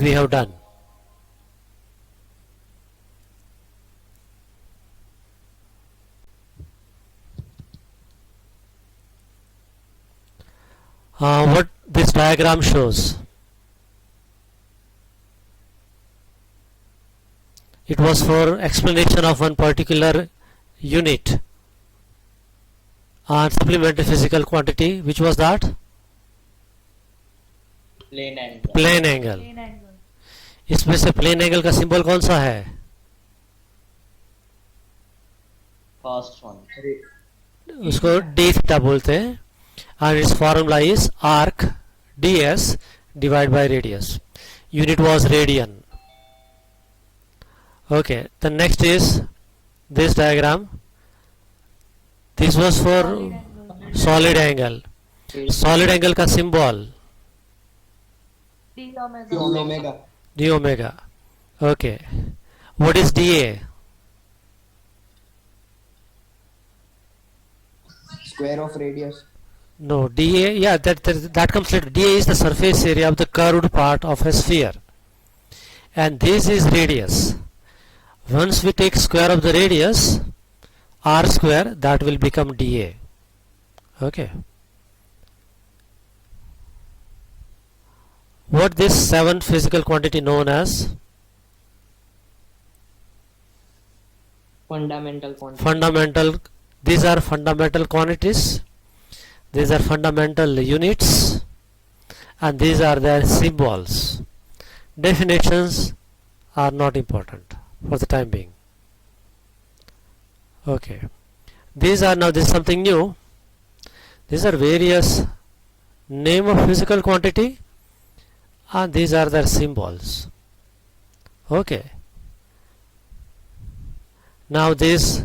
we have done. What this diagram shows, it was for explanation of one particular unit and supplementary physical quantity. Which was that? Plane angle. Plane angle. इसमें से plane angle का symbol कौन सा है? First one. उसको D theta बोलते हैं and its formula is arc ds divided by radius. Unit was radian. Okay, the next is this diagram. This was for solid angle. Solid angle का symbol D omega. d omega. Okay, what is dA? Square of radius. No, dA, yeah, that comes later. dA is the surface area of the curved part of a sphere, and this is radius. Once we take square of the radius, r square, that will become dA. Okay. What this seventh physical quantity known as? Fundamental quantity. Fundamental. These are fundamental quantities. These are fundamental units, and these are their symbols. Definitions are not important for the time being. Okay, these are now, this is something new. These are various name of physical quantity, and these are their symbols. Okay, now this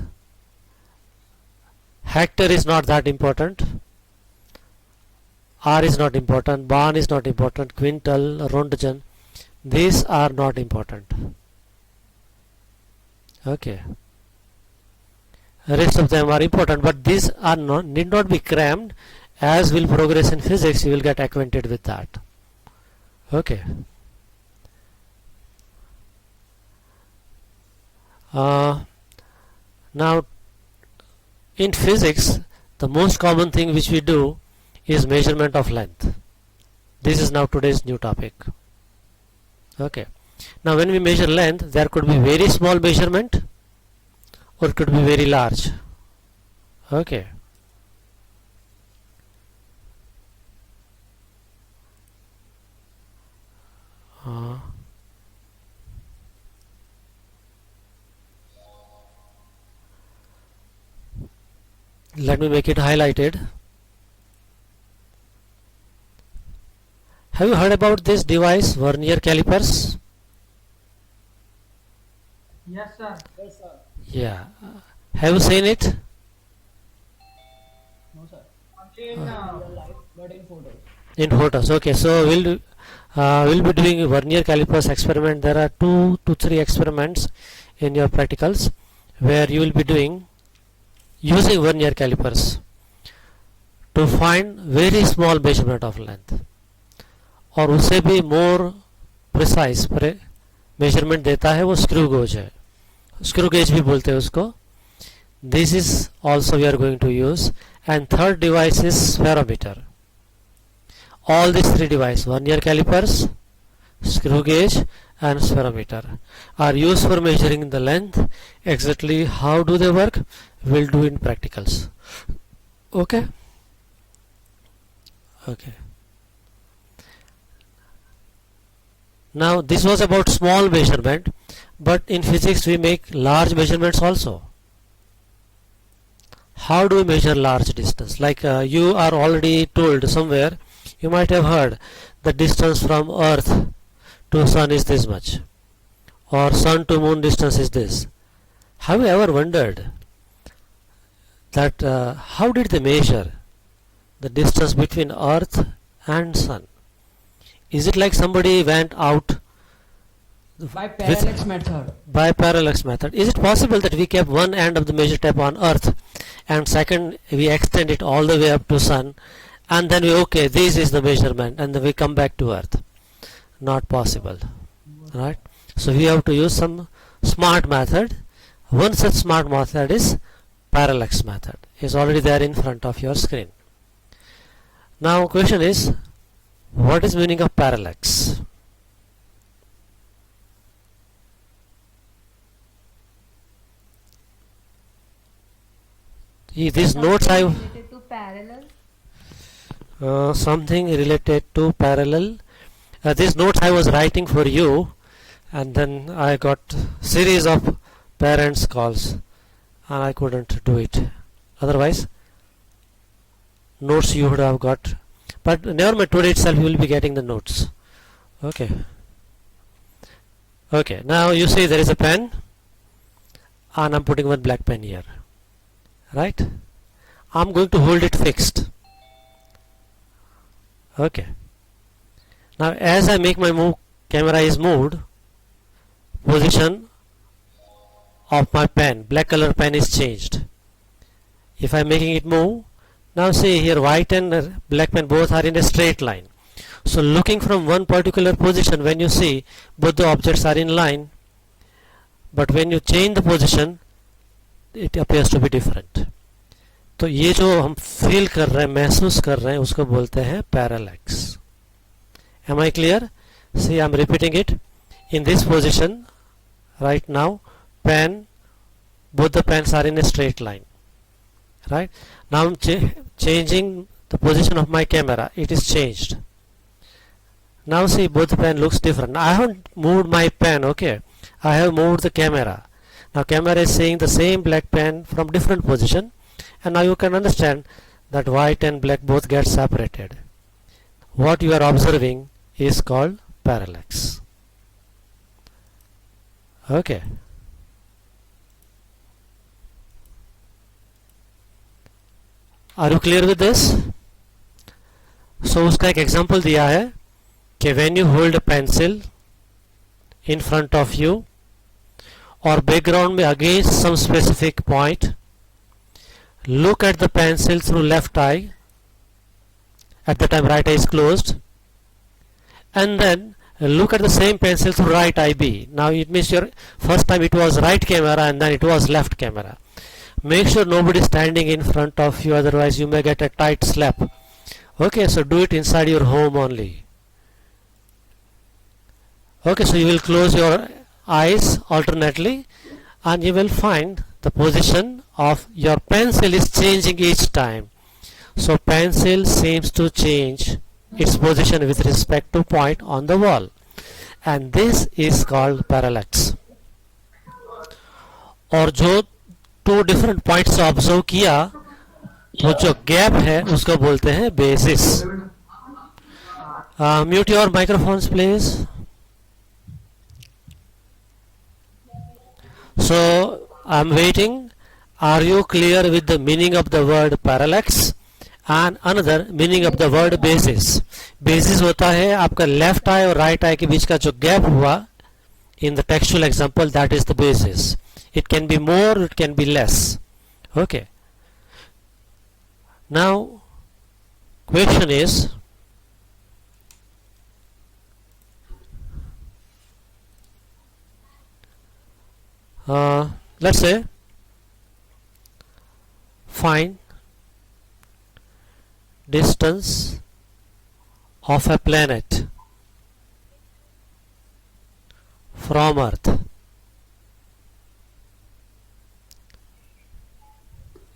hector is not that important. R is not important, barn is not important, quintal, Rontgen, these are not important. Okay, rest of them are important, but these are not, need not be crammed. As will progress in physics, you will get acquainted with that. Okay. Now in physics, the most common thing which we do is measurement of length. This is now today's new topic. Okay, now when we measure length, there could be very small measurement or it could be very large. Okay, let me make it highlighted. Have you heard about this device, vernier calipers? Yes, sir. Yeah. Have you seen it? No, sir. But in photos. In photos. Okay, so we'll be doing vernier calipers experiment. There are 2 to 3 experiments in your practicals where you will be doing using vernier calipers to find very small measurement of length, और उससे भी more precise measurement देता है वो screw gauge है, screw gauge भी बोलते हैं उसको. This is also we are going to use. And third device is spherometer. All this 3 device, vernier callipers, screw gauge and spherometer, are used for measuring the length. Exactly how do they work, we'll do in practicals. Okay. Okay, now this was about small measurement, but in physics we make large measurements also. How do we measure large distance? Like you are already told somewhere, you might have heard the distance from earth to sun is this much, or sun to moon distance is this. Have you ever wondered that how did they measure the distance between earth and sun? Is it like somebody went out By parallax method. by parallax method? Is it possible that we kept one end of the measure tape on earth and second we extend it all the way up to sun, and then we, okay, this is the measurement, and then we come back to earth? Not possible. right? So we have to use some smart method. One such smart method is parallax method. Is already there in front of your screen. Now question is, what is meaning of parallax? These notes I related to parallel. something related to parallel. These notes I was writing for you, and then I got series of parents calls, and I couldn't do it. Otherwise, notes you would have got. But never mind. Today itself you will be getting the notes. Okay. Okay. Now you see there is a pen, and I'm putting one black pen here. Right? I'm going to hold it fixed. Okay. Now as I make my move, camera is moved, position of my pen, black color pen is changed. If I am making it move, now see here white and black pen both are in a straight line. So looking from one particular position, when you see both the objects are in line, but when you change the position, it appears to be different. तो ये जो हम feel कर रहे हैं, महसूस कर रहे हैं, उसको बोलते हैं parallax. Am I clear? See, I am repeating it. In this position, right now, pen, both the pens are in a straight line. Right? Now I am changing the position of my camera. It is changed. Now see, both the pen looks different. I haven't moved my pen, okay? I have moved the camera. Now camera is seeing the same black pen from different position, and now you can understand that white and black both get separated. What you are observing is called parallax. Okay. Are you clear with this? So उसका एक example दिया है कि when you hold a pencil in front of you or background में against some specific point, look at the pencil through left eye, at the time right eye is closed, and then look at the same pencil through right eye B. Now it means your first time it was right camera and then it was left camera. Make sure nobody is standing in front of you, otherwise you may get a tight slap. Okay, so do it inside your home only. Okay, so you will close your eyes alternately and you will find the position of your pencil is changing each time. So pencil seems to change its position with respect to point on the wall, and this is called parallax. और जो to different points observe किया, वो जो gap है उसको बोलते हैं basis. Mute your microphones please. So I am waiting. Are you clear with the meaning of the word parallax and another meaning of the word basis? Basis होता है आपका left eye और right eye के बीच का जो gap हुआ in the textual example, that is the basis. It can be more, it can be less. Okay. Now question is, let's say find distance of a planet from Earth.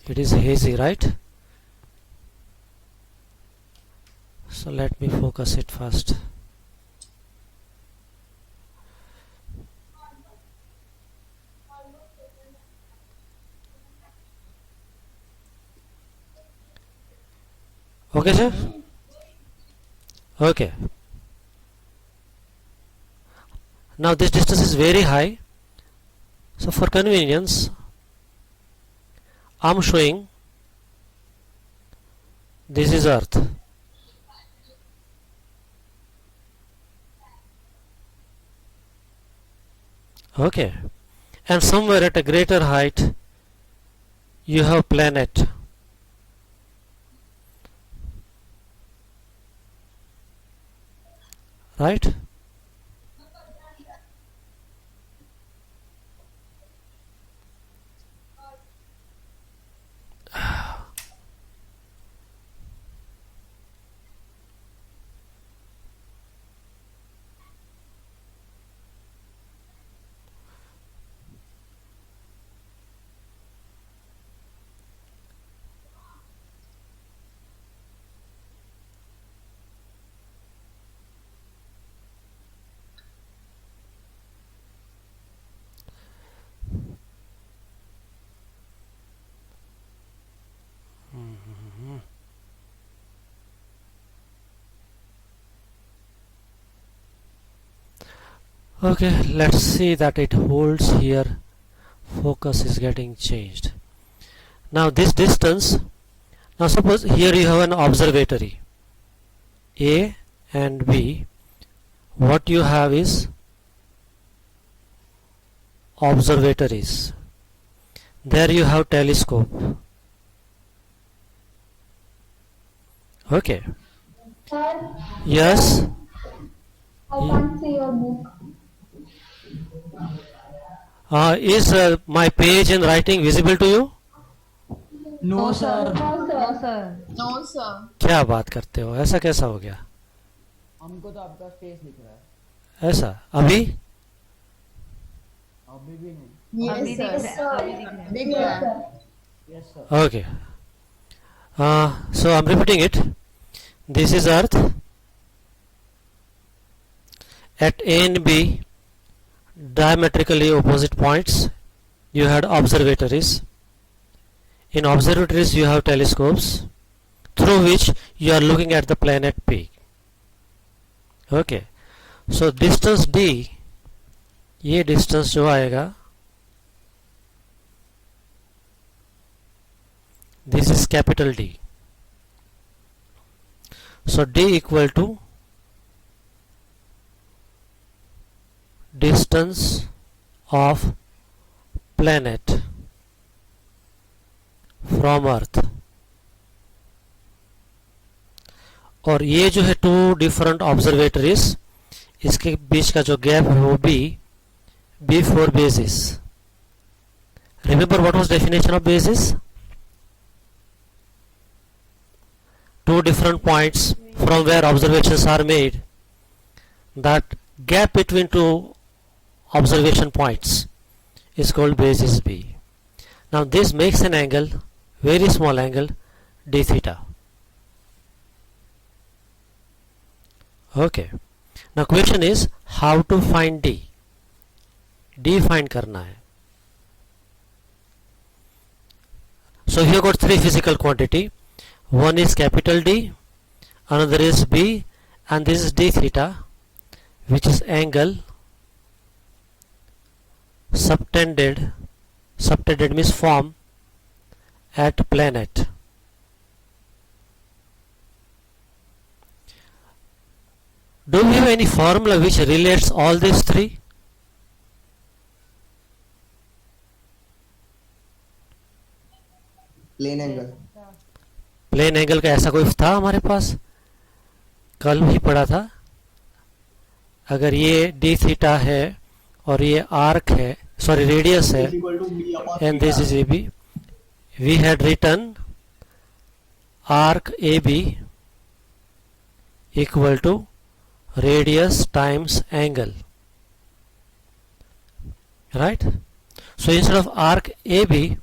It is hazy, right? So let me focus it first. Okay, sir? Okay. Now this distance is very high. So for convenience, I am showing this is Earth. Okay. And somewhere at a greater height, you have planet. Right? Okay, let's see that it holds here. Focus is getting changed. Now this distance, now suppose here you have an observatory A and B. What you have is observatories. There you have telescope. Okay. Sir, Yes. I can't see your book. Is my page in writing visible to you? No, sir. No, No, sir. sir. No, sir. क्या बात करते हो, ऐसा कैसा हो गया? हमको तो आपका स्पेस दिख रहा है. ऐसा अभी? अभी भी नहीं. Yes, अभी sir. दिख रहा है, अभी दिख रहा है. दिख Yes, रहा है. sir. Yes, sir. Okay. So I'm repeating it. This is Earth. At A and B, diametrically opposite points, you had observatories. In observatories, you have telescopes through which you are looking at the planet P. Okay. So distance D, ये distance जो आएगा, this is capital D. So D equal to distance of planet from Earth. और ये जो है to different observatories, इसके बीच का जो गैप है वो B for basis. Remember what was definition of basis? Two different points from where observations are made. That gap between two observation points is called basis B. Now this makes an angle, very small angle, d theta. Okay. Now question is how to find D. D find करना है. So here got three physical quantity. One is capital D, another is B, and this is d theta, which is angle subtended means form at planet. Do we have any formula which relates all these three? Plane angle. Plane angle का ऐसा कोई था हमारे पास? कल भी पढ़ा था. अगर ये डी थीटा है और ये आर्क है, सॉरी रेडियस है, and this is A B, we had written arc A B equal to radius times angle, right? So instead of arc AB,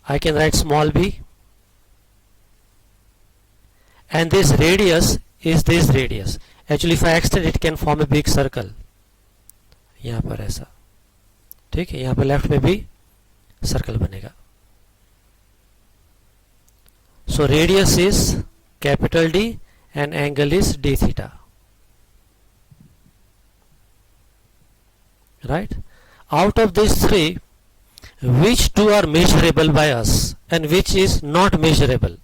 I can write small b, and this radius is this radius. Actually if I extend it can form a big circle. यहाँ पर ऐसा, ठीक है, यहाँ पर left में भी circle बनेगा. So radius is capital D and angle is d theta. Right? Out of these three, which two are measurable by us and which is not measurable?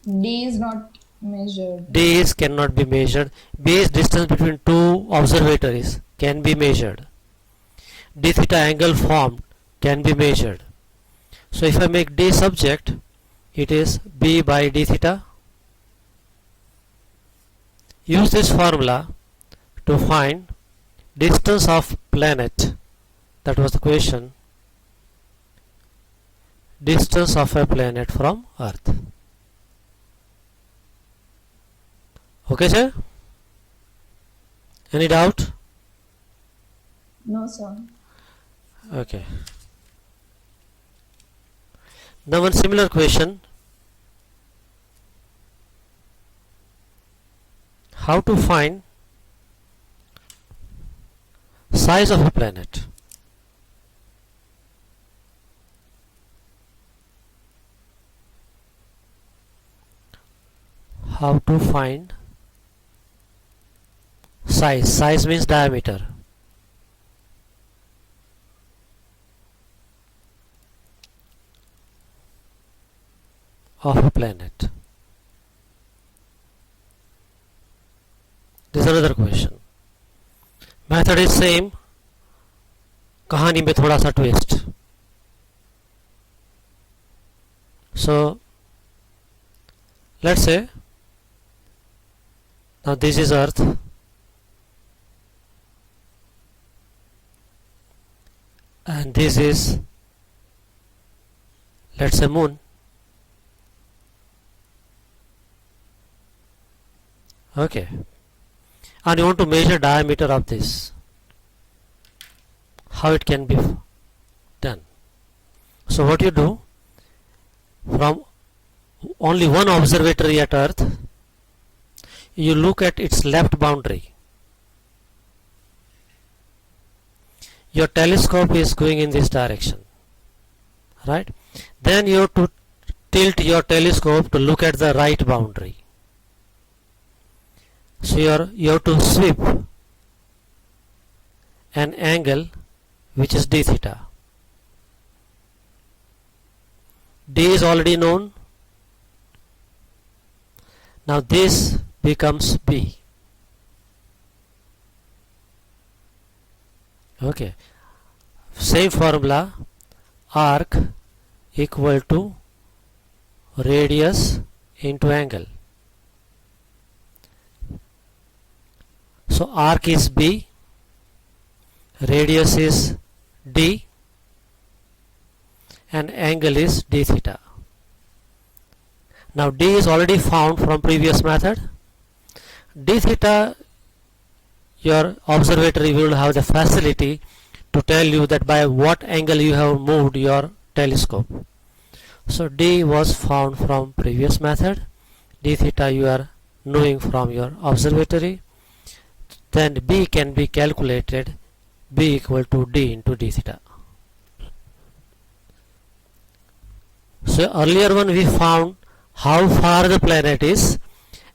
D is not measured. D is cannot be measured. B is distance between two observatories can be measured. D theta angle formed can be measured. So if I make D subject, it is B by d theta. Use this formula to find distance of planet. That was the question. Distance of a planet from Earth. Okay, sir? Any doubt? No, sir. Okay. Now one similar question. How to find size of a planet? How to find Size means diameter. Of a planet. This is another question. Method is same. कहानी में थोड़ा सा twist. So let's say now this is Earth and this is, let's say, Moon. Okay, and you want to measure diameter of this. How it can be done? So what you do, from only one observatory at Earth, you look at its left boundary. Your telescope is going in this direction, right? Then you have to tilt your telescope to look at the right boundary. So you have to sweep an angle which is d theta. D is already known. Now this becomes B. Okay. Same formula, arc equal to radius into angle. So arc is B, radius is D, and angle is d theta. Now D is already found from previous method. D theta, your observatory will have the facility to tell you that by what angle you have moved your telescope. So D was found from previous method. D theta you are knowing from your observatory. Then B can be calculated, B equal to D into d theta. So earlier one we found how far the planet is,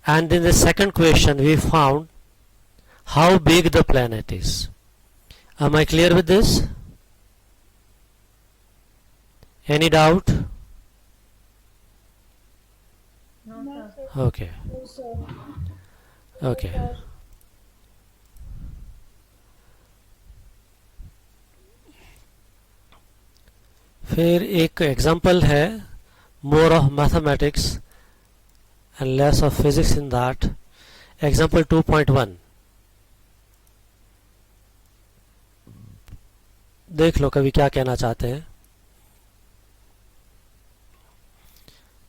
and in the second question we found how big the planet is. Am I clear with this? Any doubt? No, sir. Okay. No, sir. Okay. Sir. फिर एक example है, more of mathematics and less of physics in that. Example 2.1. देख लो कभी क्या कहना चाहते हैं.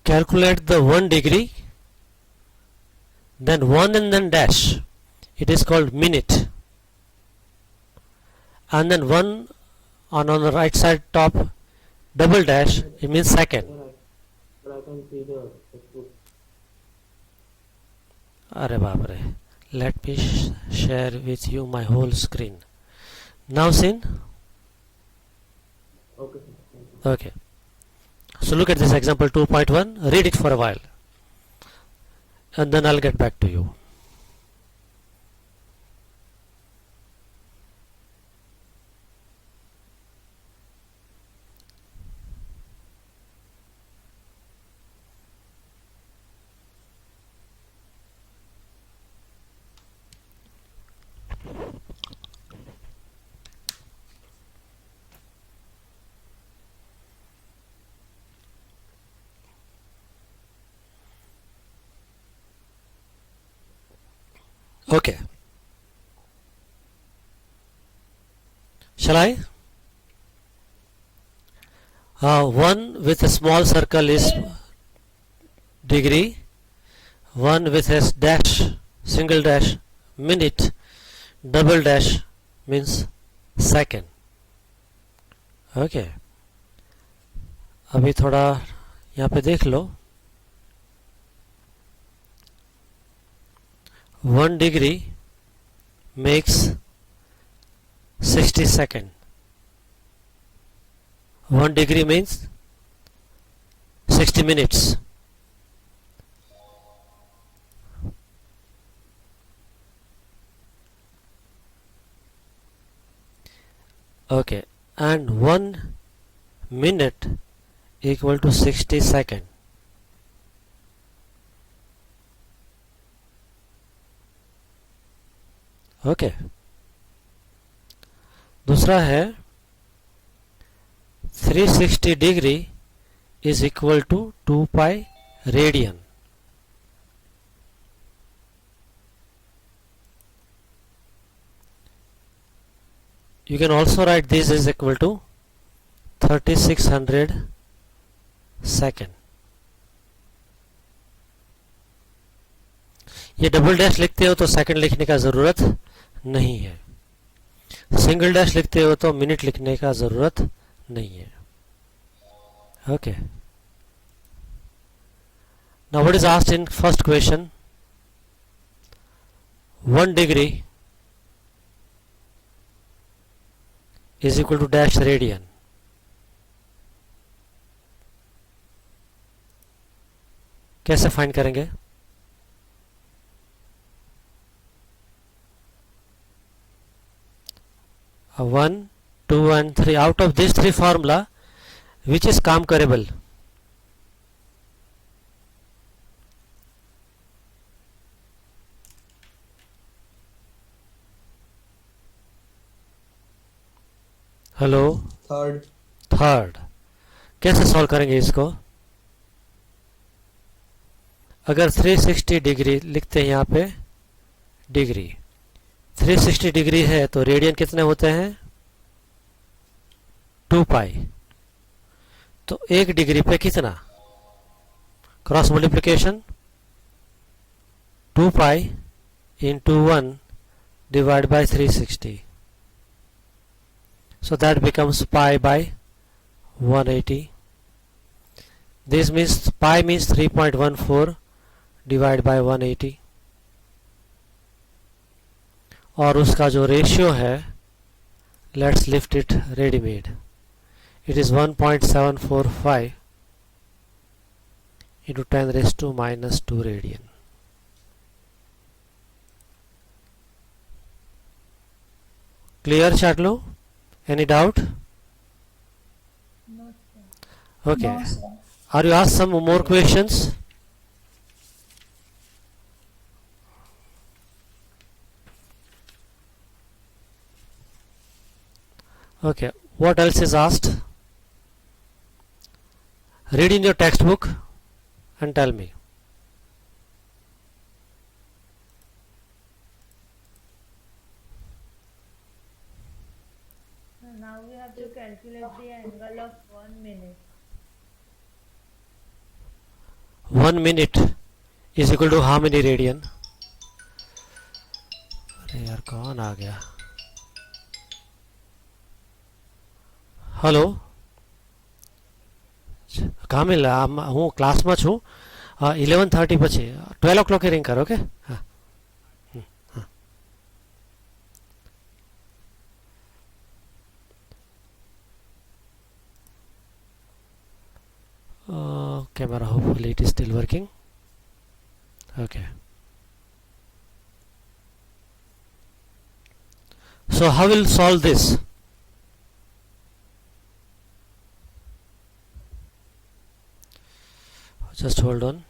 Calculate the 1 degree, then 1 and then dash. It is called minute. And then 1 on the right side top, double dash, it means second. But I can see the textbook. अरे बाप रे. Let me share with you my whole screen. Now seen? Okay, sir. Thank you. Okay. So look at this example 2.1. Read it for a while. And then I'll get back to you. Okay. Shall I? One with a small circle is degree, one with a dash, single dash, minute, double dash means second. Okay. अभी थोड़ा यहाँ पे देख लो. 1 degree makes 60 seconds. 1 degree means 60 minutes. Okay, and 1 minute equal to 60 second. Okay. दूसरा है 360 degree is equal to 2 pi radian. You can also write this is equal to 3600 second. ये double dash लिखते हो तो सेकंड लिखने का ज़रूरत नहीं है, सिंगल डैश लिखते हो तो मिनट लिखने का ज़रूरत नहीं है. Okay. Now what is asked in first question? 1 degree is equal to dash radian. कैसे फाइंड करेंगे? A 1, 2 and 3. Out of these three formula, which is comparable? Hello, third. कैसे सॉल्व करेंगे इसको? अगर 360 डिग्री लिखते हैं यहाँ पे डिग्री, 360 डिग्री है तो रेडियन कितने होते हैं? 2 पाई. तो 1 डिग्री पे कितना? Cross multiplication 2 pi into 1 divide by 360. So that becomes pi by 180. This means pi means 3.14 divided by 180. और उसका जो रेशियो है, let's lift it ready made. It is 1.745 into 10 raised to minus 2 radian. Clear, Chatlu? Any doubt? No, sir. Okay. No, sir. Are you asked some more questions? Okay. What else is asked? Read in your textbook and tell me. So now we have to calculate the angle of 1 minute. 1 minute is equal to how many radian? अरे यार कौन आ गया? Hello, Kamil, હું ક્લાસમાં છું. 11:30 પછી 12 o'clock ring કરો. Okay, હા. Camera, hopefully it is still working. Okay. So how will solve this? Just hold on.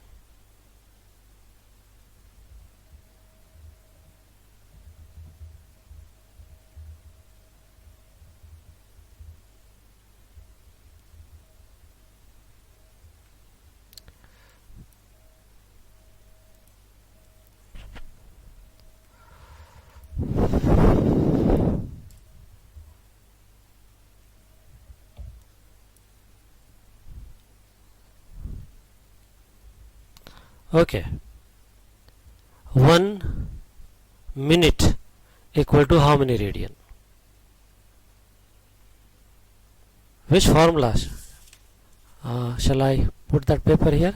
Okay. 1 minute equal to how many radian? Which formula? Shall I put that paper here?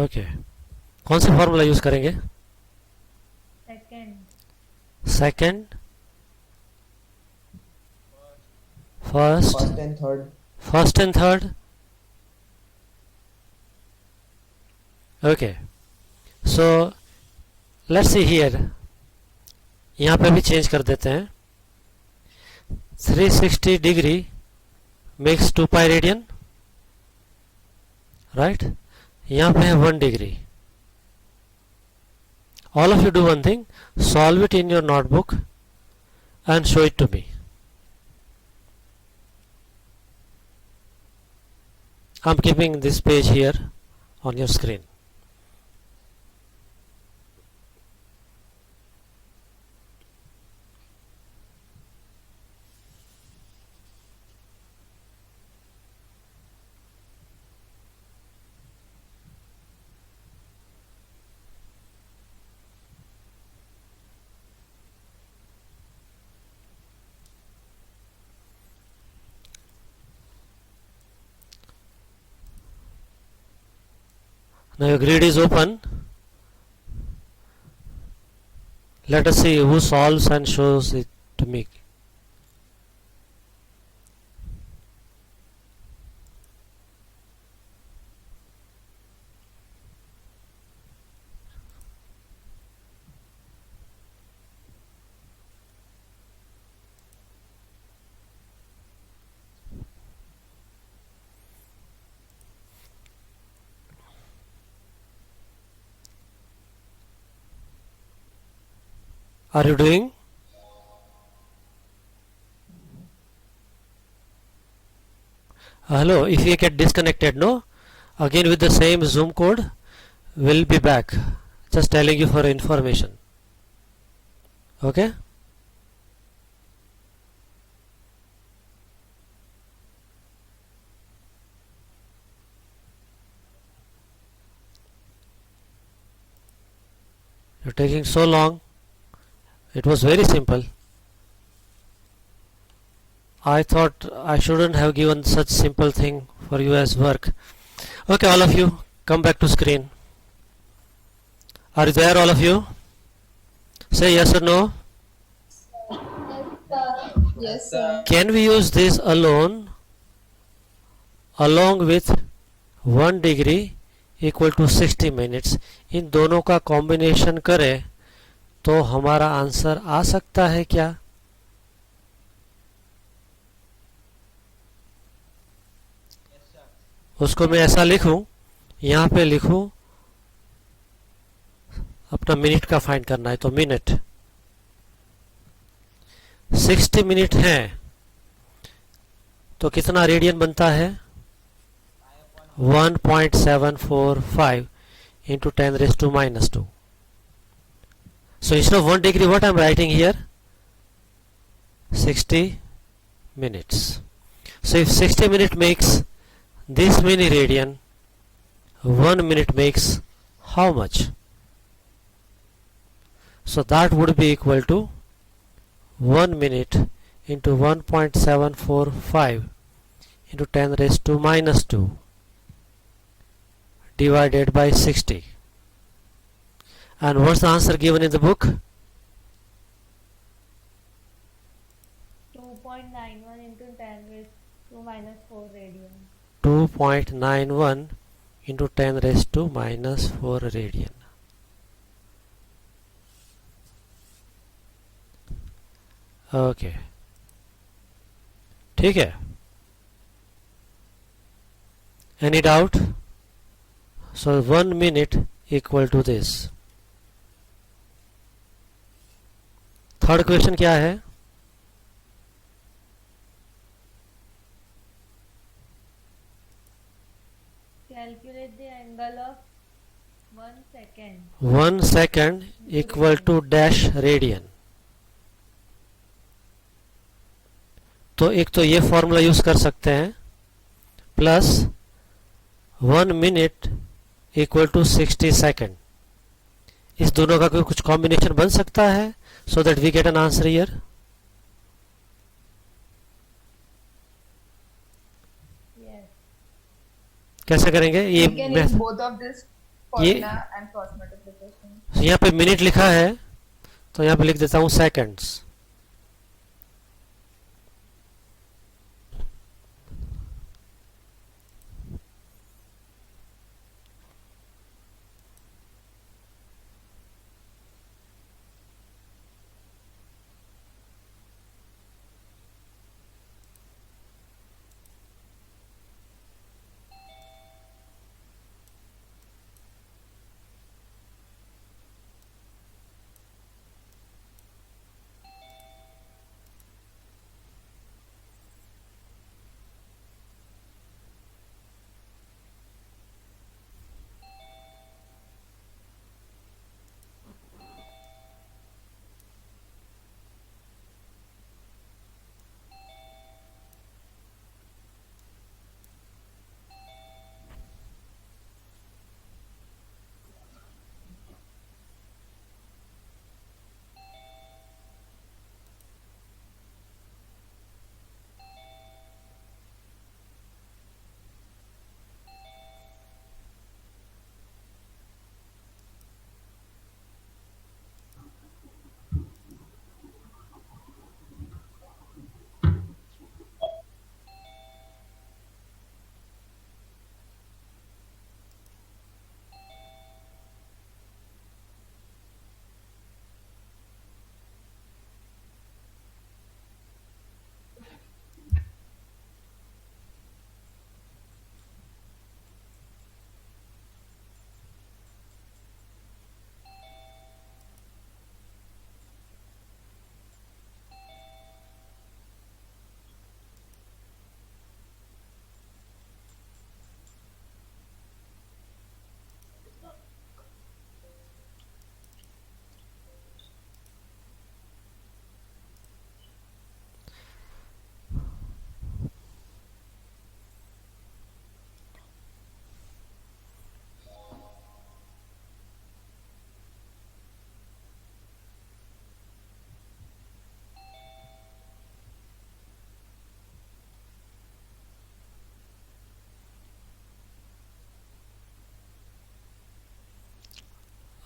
Okay. कौन सी formula use करेंगे? Second. Second, first, first and third. Okay. So let's see here, यहाँ पे भी change कर देते हैं. 360 degree makes 2 pi radian, right. यहाँ पे है 1 degree. All of you do one thing, solve it in your notebook and show it to me. I'm keeping this page here on your screen. Now your grid is open. Let us see who solves and shows it to me. Are you doing? Hello, if you get disconnected, no? Again with the same Zoom code, we'll be back. Just telling you for information. Okay? You're taking so long. It was very simple. I thought I shouldn't have given such simple thing for you as work. Okay, all of you, come back to screen. Are you there, all of you? Say yes or no. Yes, sir. Can we use this alone along with 1 degree equal to 60 minutes? इन दोनों का combination करें तो हमारा answer आ सकता है क्या? उसको मैं ऐसा लिखूं, यहाँ पे लिखूं, अपना मिनट का फाइंड करना है तो मिनट 60 मिनट है तो कितना रेडियन बनता है? 1.745 into 10 raised to minus 2. So instead of 1 degree, what I am writing here? 60 minutes. So if 60 minute makes this many radian, 1 minute makes how much? So that would be equal to 1 minute into 1.745 into 10 raised to minus 2 divided by 60. And what's the answer given in the book? 2.91 into 10 raised to minus 4 radian. 2.91 into 10 raised to minus 4 radian. Okay. ठीक है? Any doubt? So 1 minute equal to this. Third question क्या है? Calculate the angle of 1 second. 1 second equal to dash radian. तो एक तो ये formula use कर सकते हैं, plus 1 minute equal to 60 second. इस दोनों का कोई कुछ कॉम्बिनेशन बन सकता है so that we get an answer here? Yes. कैसे करेंगे ये? We can use both of this formula and cross multiplication. यहाँ पे मिनट लिखा है तो यहाँ पे लिख देता हूँ seconds.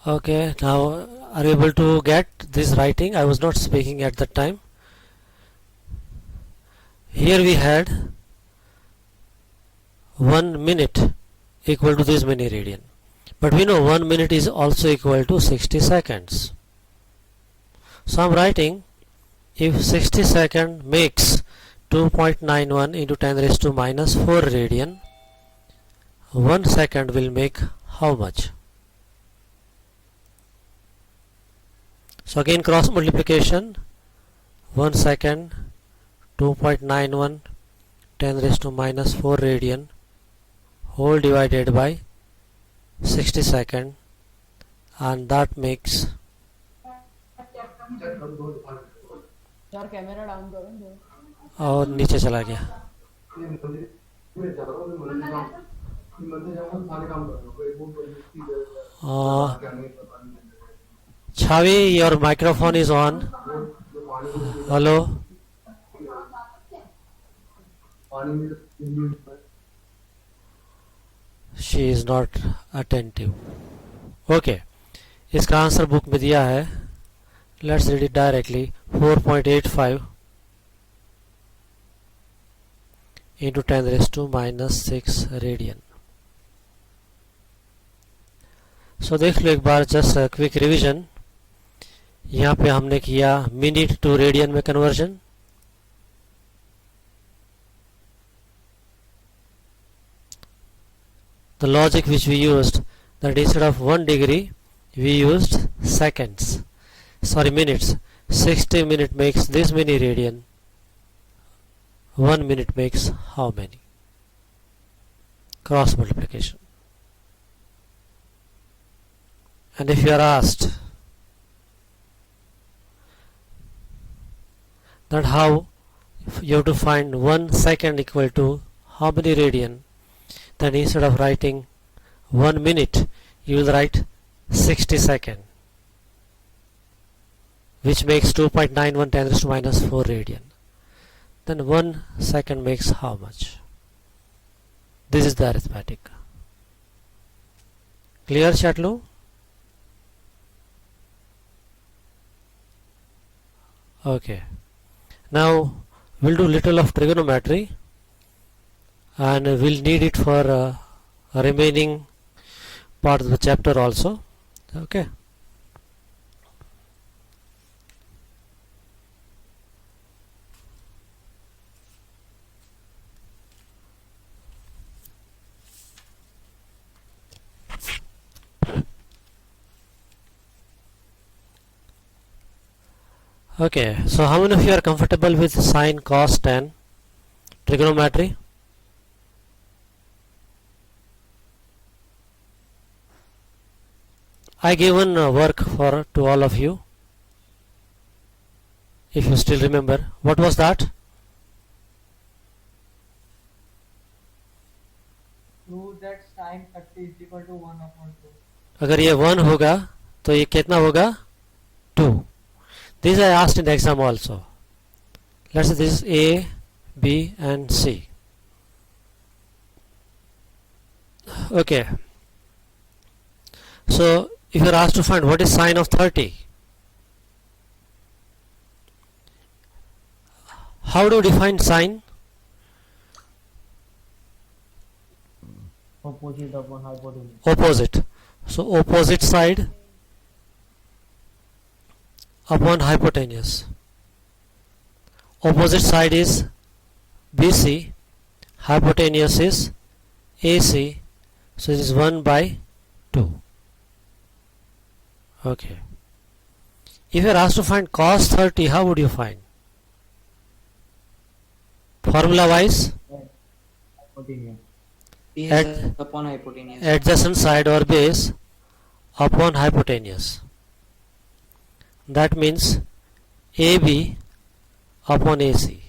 Okay, now are you able to get this writing? I was not speaking at that time. Here we had 1 minute equal to this many radian, but we know 1 minute is also equal to 60 seconds. So I'm writing, if 60 second makes 2.91 into 10 raised to minus 4 radian, 1 second will make how much? So again cross multiplication, 1 second, 2.91, 10 raised to minus 4 radian, whole divided by 60 second, and that makes sir camera down करो दो. और नीचे चला गया. Chavi, your microphone is on. Hello. She is not attentive. Okay, इसका answer book में दिया है. Let's read it directly. 4.85 into 10 raised to minus 6 radian. So देख लो एक बार, जस्ट क्विक रिवीजन. यहाँ पे हमने किया मिनट टू रेडियन में conversion. The logic which we used, that instead of 1 degree we used seconds, sorry minutes. 60 minute makes this many radian, 1 minute makes how many? Cross multiplication. And if you are asked that how you have to find 1 second equal to how many radian, then instead of writing 1 minute you will write 60 second, which makes 2.91 10 raised to minus 4 radian. Then 1 second makes how much? This is the arithmetic. Clear, Chatlu? Okay. Now we'll do little of trigonometry, and we'll need it for remaining part of the chapter also. Okay. Okay, so how many of you are comfortable with sine, cos, tan, trigonometry? I given work to all of you. If you still remember, what was that? Prove that sin 30 is equal to 1 upon 2. अगर ये 1 होगा तो ये कितना होगा? 2. These I asked in the exam also. Let's say this is A, B and C. Okay. So if you are asked to find what is sine of 30, how do you define sine? Opposite upon hypotenuse. Opposite. So opposite side upon hypotenuse. Opposite side is BC, hypotenuse is AC, so it is 1 by 2. Okay. If you are asked to find cos 30, how would you find? Formula wise? Hypotenuse. Base upon hypotenuse. Adjacent side or base upon hypotenuse. That means AB upon AC.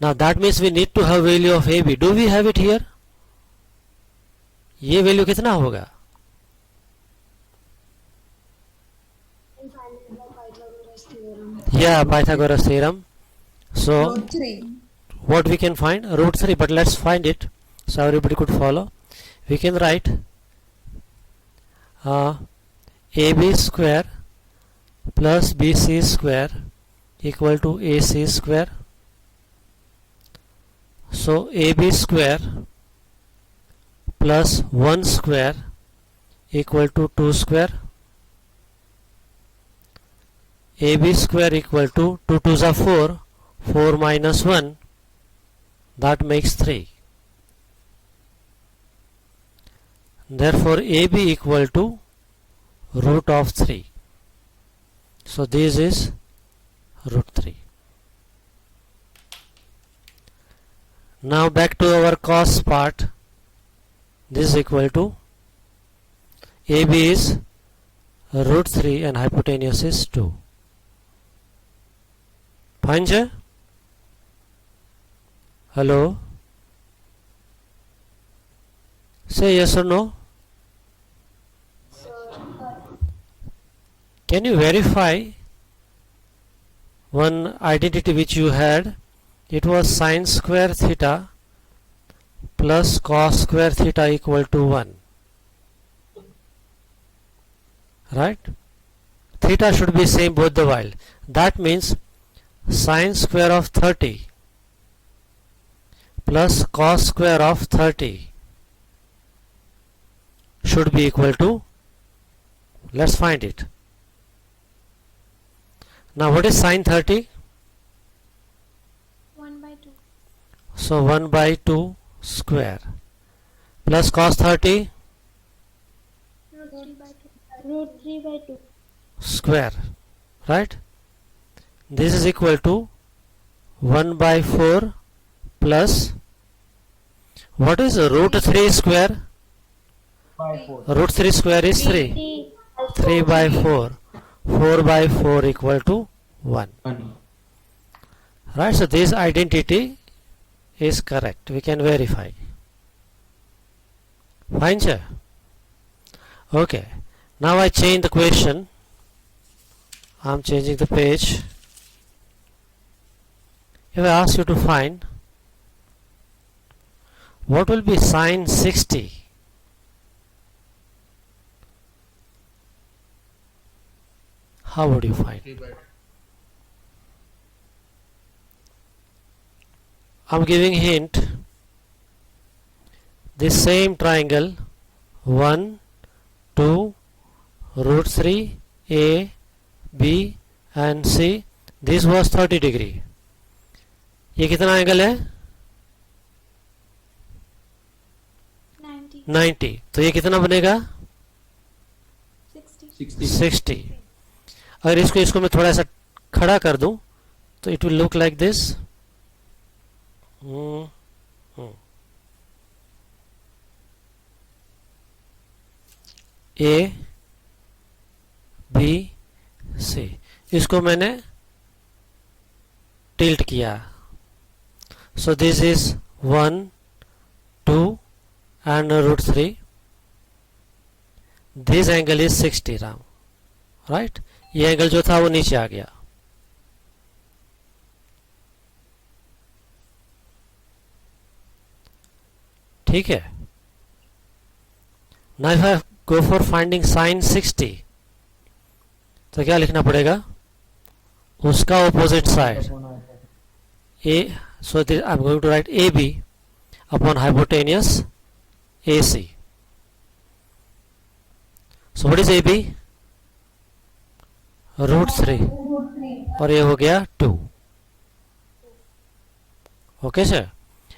Now that means we need to have value of AB. Do we have it here? ये value कितना होगा? Yeah, Pythagoras theorem. So Root 3. what we can find? Root 3, but let's find it so everybody could follow. We can write AB square plus BC square equal to AC square. So AB square plus 1 square equal to 2 square. AB square equal to 2 2s are 4, 4 minus 1, that makes 3. Therefore AB equal to root of 3. So this is root 3. Now back to our cos part. This is equal to AB is root 3 and hypotenuse is 2. Fine, sir? Hello? Say yes or no? Can you verify one identity which you had? It was sine square theta plus cos square theta equal to 1. Right? Theta should be same both the while. That means sine square of 30 plus cos square of 30 should be equal to, let's find it. Now what is sine 30? 1 by 2. So 1 by 2 square plus cos 30 Root 3 by 2. Root 3 by 2. square, right? This is equal to 1 by 4 plus, what is root 3 square? By 4. Root 3 square is 3. 3 by 4. 4 by 4 equal to 1. 1. Right, so this identity is correct. We can verify. Fine, sir? Okay. Now I change the question. I am changing the page. If I ask you to find what will be sine 60, how would you find? I'm giving hint. This same triangle 1, 2, root 3, A, B and C. This was 30 degree. ये कितना angle है? 90. 90. तो ये कितना बनेगा? 60. 60. अगर इसको मैं थोड़ा सा खड़ा कर दूं तो it will look like this. A B C, इसको मैंने टिल्ट किया. So this is 1, 2 and root 3. This angle is 60 now. Right? ये एंगल जो था वो नीचे आ गया. ठीक है. Now if I go for finding sine 60, तो क्या लिखना पड़ेगा? उसका opposite side. A, so this, I'm going to write AB upon hypotenuse AC. So what is AB? Root 3 और ये हो गया 2. Okay sir.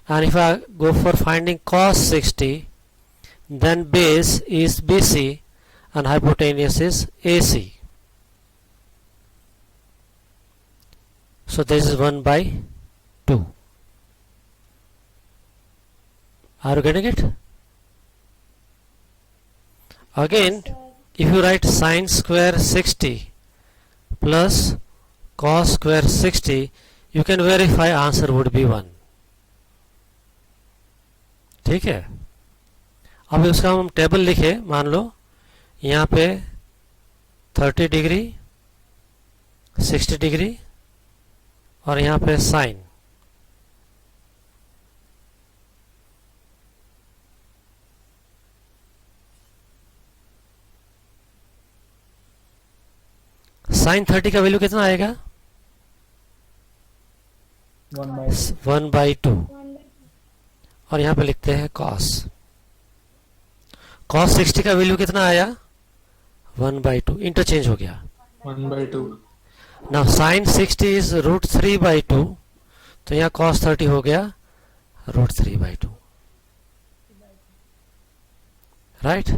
And if I go for finding cos 60, then base is BC and hypotenuse is AC. So this is 1 by 2. Are you getting it? Again, if you write sine square 60 plus cos square 60, you can verify answer would be 1. ठीक है. अब उसका हम table लिखे. मान लो यहाँ पे 30 degree, 60 degree और यहाँ पे साइन. साइन 30 का वैल्यू कितना आएगा? 1/2। और यहाँ पे लिखते हैं cos। cos 60 का वैल्यू कितना आया? 1/2। इंटरचेंज हो गया। 1/2. नाउ साइन 60 इज √3/2, तो यहाँ cos 30 हो गया √3/2। राइट।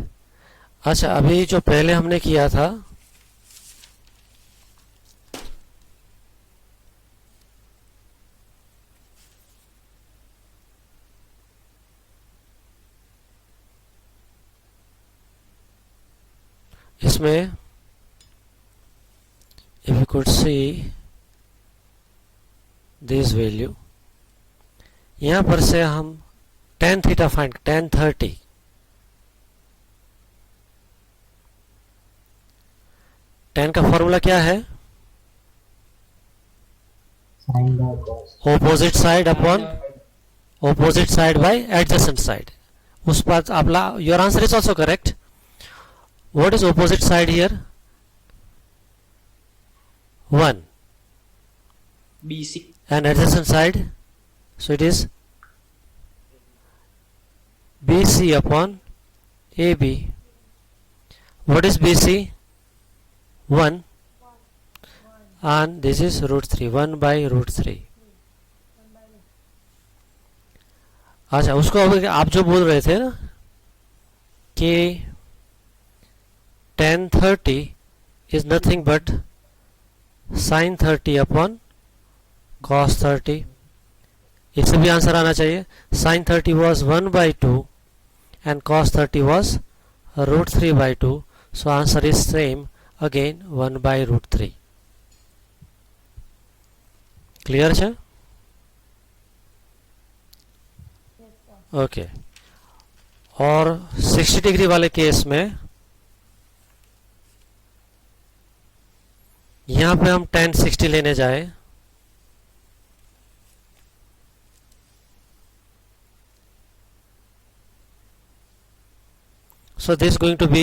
अच्छा, अभी जो पहले हमने किया था, इसमें if you could see this value, यहां पर से हम tan theta find, tan 30, tan का फॉर्मूला क्या है? Sin by cos. Opposite side upon opposite side by adjacent side. उस पर आप your answer is also correct. What is opposite side here? 1 BC. and adjacent side, so it is BC upon AB. What is BC? 1, and this is √3, 1/√3। अच्छा, उसको अब आप जो बोल रहे थे ना कि tan 30 is nothing but sin 30 upon cos 30, इससे भी आंसर आना चाहिए। sin 30 was 1/2 and cos 30 was √3/2, so answer is same again, 1/√3। Clear है? ओके। और 60 डिग्री वाले केस में यहां पे हम tan 60 लेने जाए, so this is going to be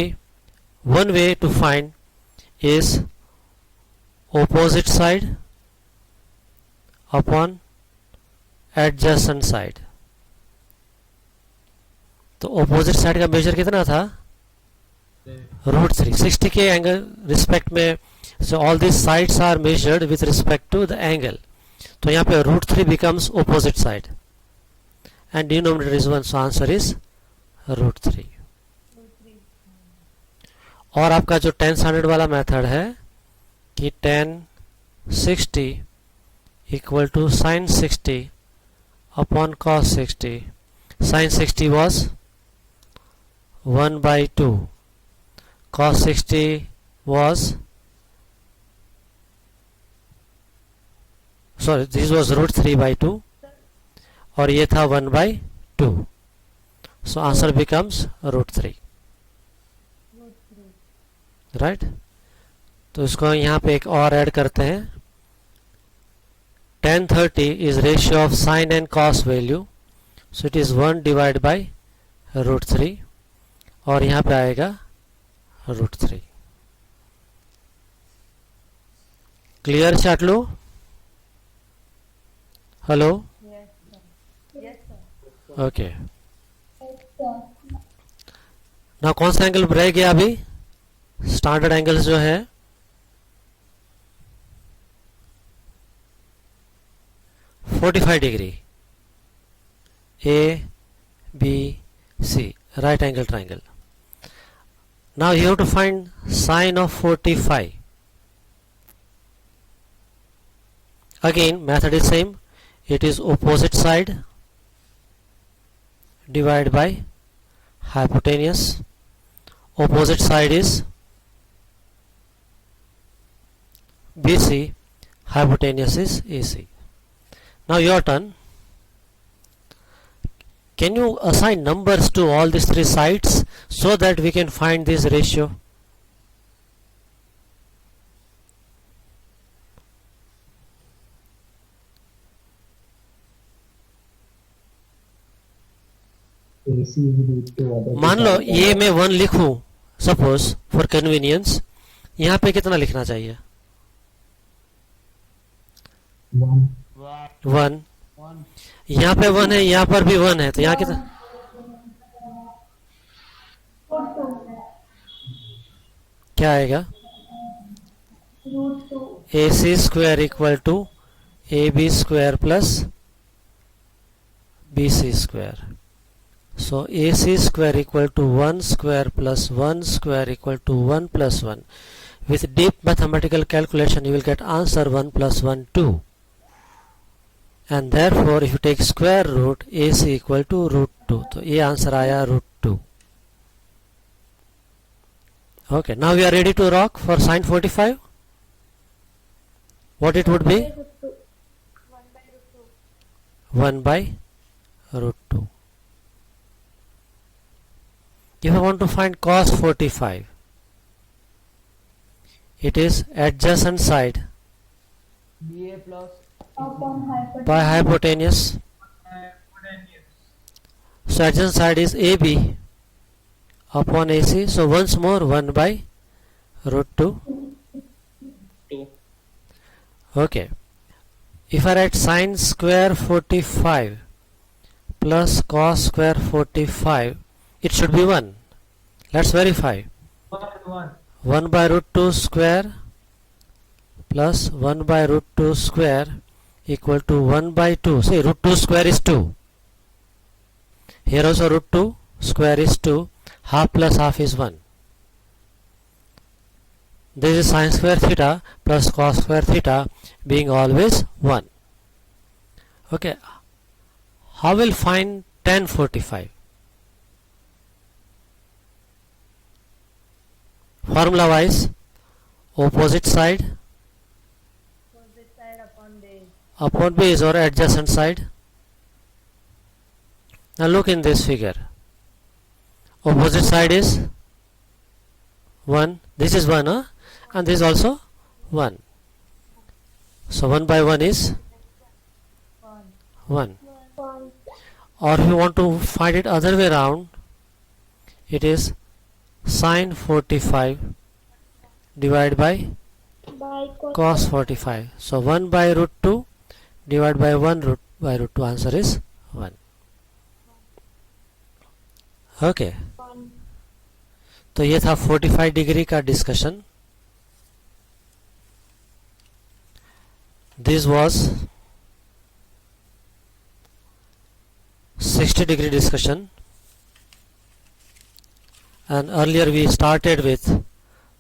one way to find is opposite side upon adjacent side। तो opposite side का मेजर कितना था? √3। 60 के एंगल रिस्पेक्ट में, so all these sides are measured with respect to the angle, तो यहाँ पे √3 becomes opposite side and denominator is 1, so answer is √3। और आपका जो tan स्टैंडर्ड वाला मेथड है कि tan 60 equal to sin 60 upon cos 60, sin 60 was 1/2, cos 60 was, sorry, this was √3/2 और ये था 1/2, so answer becomes √3। राइट। तो इसको यहाँ पे एक और ऐड करते हैं। tan 30 is ratio of sin and cos value, so it is 1 divided by √3 और यहाँ पे आएगा √3। क्लियर चाटलो? हेलो? Yes, sir. ओके। ना कौन सा एंगल रह गया अभी? स्टैंडर्ड एंगल्स जो है 45 degree, A, B, C, right angle triangle. Now you have to find sine of 45. Again method is same, it is opposite side divided by hypotenuse. Opposite side is BC, hypotenuse is AC. Now your turn. Can you assign numbers to all these three sides so that we can find this ratio? AC is equal to other. मान लो ये मैं 1 लिखूं, suppose for convenience, यहाँ पे कितना लिखना चाहिए? 1. 1. One यहाँ पे 1 है, यहाँ पर भी 1 है, तो यहाँ कितना क्या आएगा? AC square equal to AB square plus BC square. So AC square equal to 1 square plus 1 square equal to 1 plus 1. With deep mathematical calculation you will get answer 1 plus 1 2. And therefore if you take square root, AC equal to root 2. तो ये answer आया root 2. Okay, now we are ready to rock for sine 45. What it would be? 1 by root 2. If I want to find cos 45, it is adjacent side B A plus by hypotenuse. So adjacent side is AB upon AC. So once more 1 by root 2. 2. Okay. If I write sine square 45 plus cos square 45, it should be 1. Let's verify. 1 by root 2 square plus 1 by root 2 square equal to 1 by 2. See, root 2 square is 2. Here also root 2 square is 2. Half plus half is 1. This is sine square theta plus cos square theta being always 1. Okay. How will find tan 45? Formula wise, opposite side upon base or adjacent side. Now look in this figure. Opposite side is 1. This is 1, huh? And this is also 1. So 1 by 1 is 1. Or if you want to find it other way around, it is sine 45 divided by cos 45. So 1 by root 2 divided by 1 root by root 2. Answer is 1. Okay. तो ये था 45 degree का discussion. This was 60 degree discussion, and earlier we started with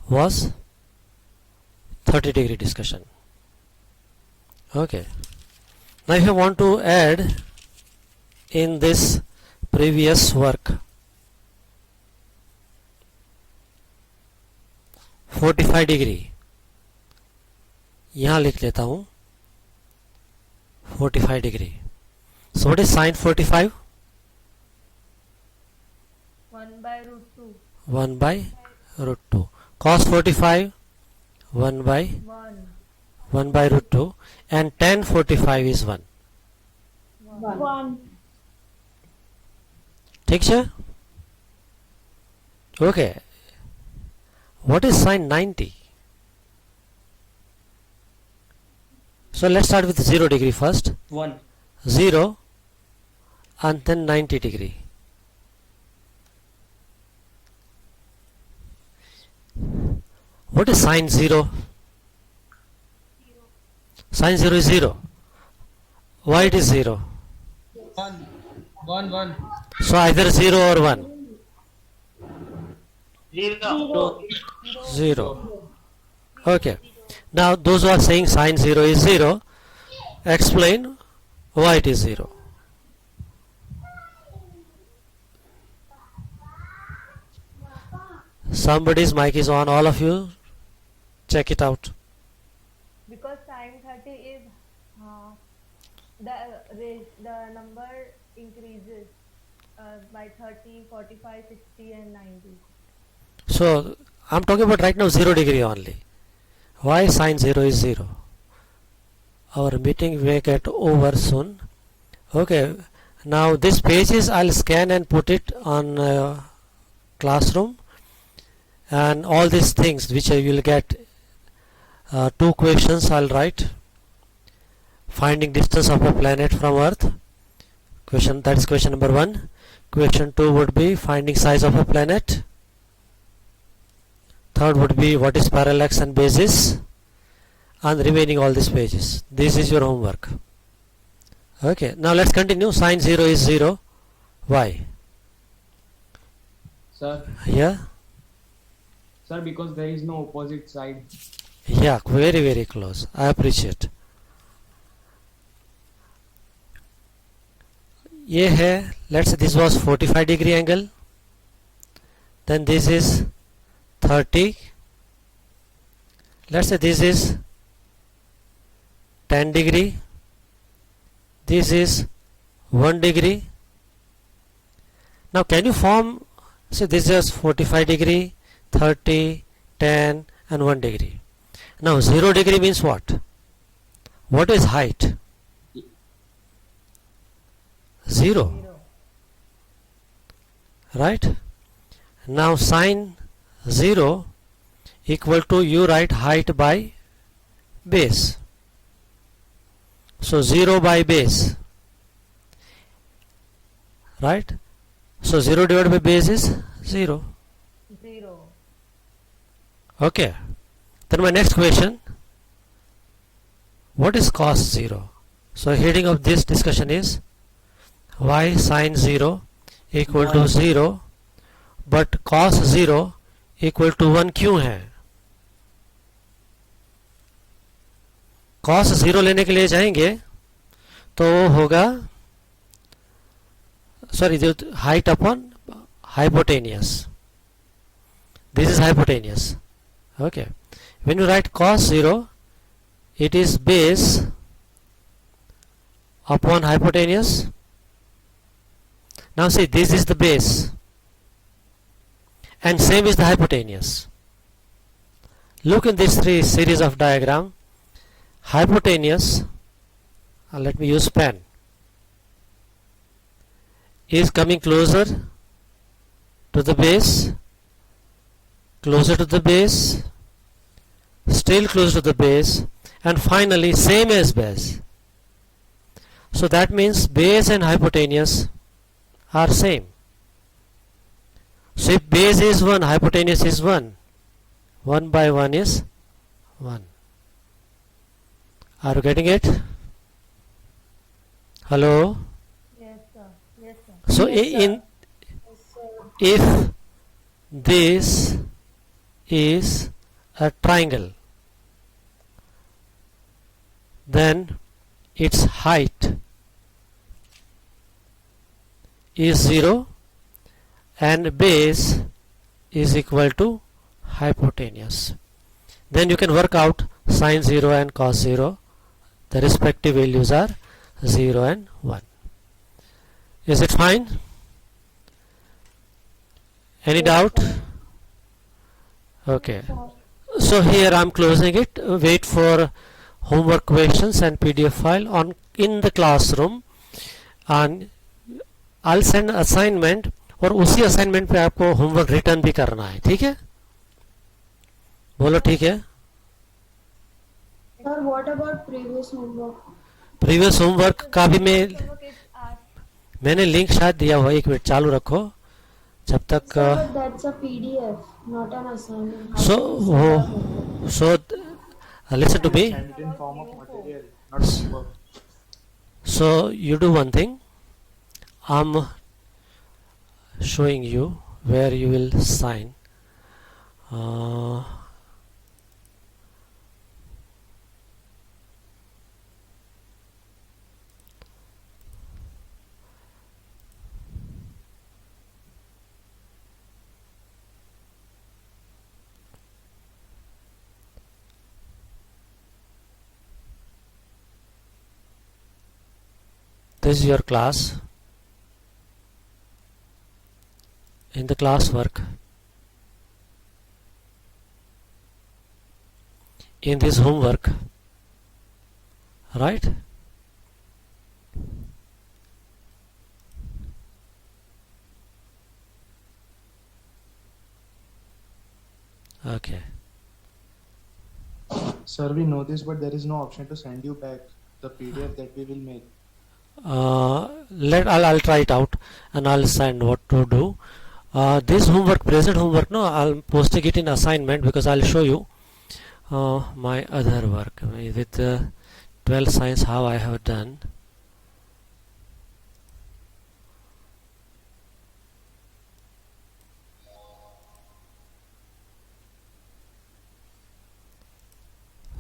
was 30 degree discussion. Okay. Now if you want to add in this previous work 45 degree, यहाँ लिख लेता हूँ 45 degree. So what is sine 45? 1 by root 2. 1 by root 2. Cos 45 1 by 1. 1 by root 2, and tan 45 is 1. 1. ठीक है? Okay. What is sine 90? So let's start with 0 degree first. 1. 0 and then 90 degree. What is sine 0? Sine 0 is 0. Why it is 0? 1. So either 0 or 1. 0. Okay. Now those who are saying sine 0 is 0, explain why it is 0. Somebody's mic is on, all of you check it out. Because sine 30 is the number increases by 30, 45, 60 and 90. So I'm talking about right now 0 degree only. Why sine 0 is 0? Our meeting may get over soon. Okay, now this pages I'll scan and put it on classroom, and all these things which I will get 2 questions I'll write. finding distance of a planet from Earth. That is question number 1. Question 2 would be finding size of a planet. Third would be what is parallax and basis, and remaining all these pages. This is your homework. Okay, now let's continue. Sine 0 is 0. Why? Sir, Yeah? sir, because there is no opposite side. Yeah, very very close. I appreciate. ये है, let's say this was 45 degree angle, then this is 30, let's say this is 10 degree, this is 1 degree. Now can you form, say this is 45 degree, 30, 10 and 1 degree. Now 0 degree means what? What is height? 0. Right? Now sine 0 equal to, you write height by base. So 0 by base. Right? So 0 divided by base is 0. 0. Okay. Then my next question, what is cos 0? So heading of this discussion is why sine 0 equal to 0 but cos 0 equal to 1 क्यों है? cos 0 लेने के लिए जाएंगे तो वो होगा, sorry, जो height upon hypotenuse. This is hypotenuse. Okay. When you write cos 0, it is base upon hypotenuse. Now see, this is the base and same is the hypotenuse. Look in this series of diagram. Hypotenuse, let me use pen, is coming closer to the base, closer to the base, still close to the base, and finally same as base. So that means base and hypotenuse are same. So if base is 1, hypotenuse is 1, 1 by 1 is 1. Are you getting it? Hello? Yes, sir. Yes, sir. So if this is a triangle, then its height is 0 and base is equal to hypotenuse. Then you can work out sine 0 and cos 0. The respective values are 0 and 1. Is it fine? Any doubt? Okay. So here I am closing it. Wait for homework questions and PDF file on in the classroom, and I'll send assignment, और उसी assignment पे आपको homework return भी करना है. ठीक है? बोलो ठीक है? Sir, what about previous homework? Previous homework का भी Homework is asked. मैंने लिंक शायद दिया हुआ है. एक मिनट चालू रखो जब तक. Sir, that's a PDF, not an assignment. How can you say that? Listen to me. Send it in form of material, not homework. So you do one thing. I'm showing you where you will sign. This is your class. In the classwork, in this homework, right? Okay. Sir, we know this, but there is no option to send you back. The PDF that we will make. I'll try it out and I'll send what to do. This homework, present homework, no, I'll posting it in assignment because I'll show you my other work with 12 science how I have done.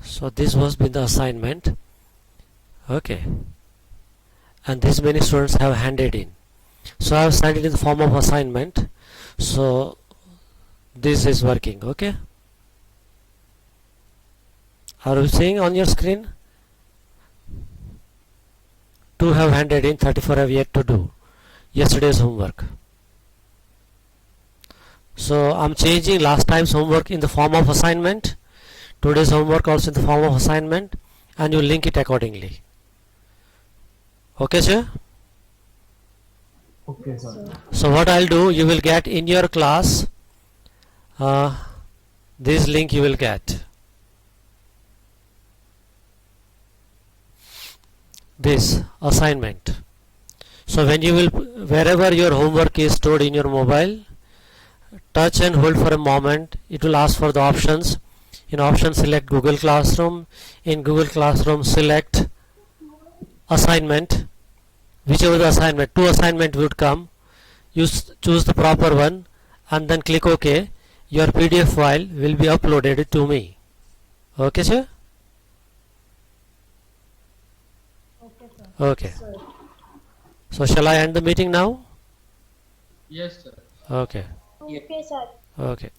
So this was been the assignment. Okay, and this many students have handed in. So I have sent it in the form of assignment. So this is working. Okay, are you seeing on your screen? 2 have handed in, 34 have yet to do yesterday's homework. So I'm changing last time's homework in the form of assignment, today's homework also in the form of assignment, and you link it accordingly. Okay, sir? Okay, sir. So what I'll do, you will get in your class this link you will get. This assignment. So when you will, wherever your homework is stored in your mobile, touch and hold for a moment. It will ask for the options. In option select Google Classroom. In Google Classroom select assignment. Whichever the assignment, 2 assignment would come. You choose the proper one and then click OK. Your PDF file will be uploaded to me. Okay, sir? Okay, sir. Okay. Sir. So shall I end the meeting now? Yes, sir. Okay. Okay, sir. Okay.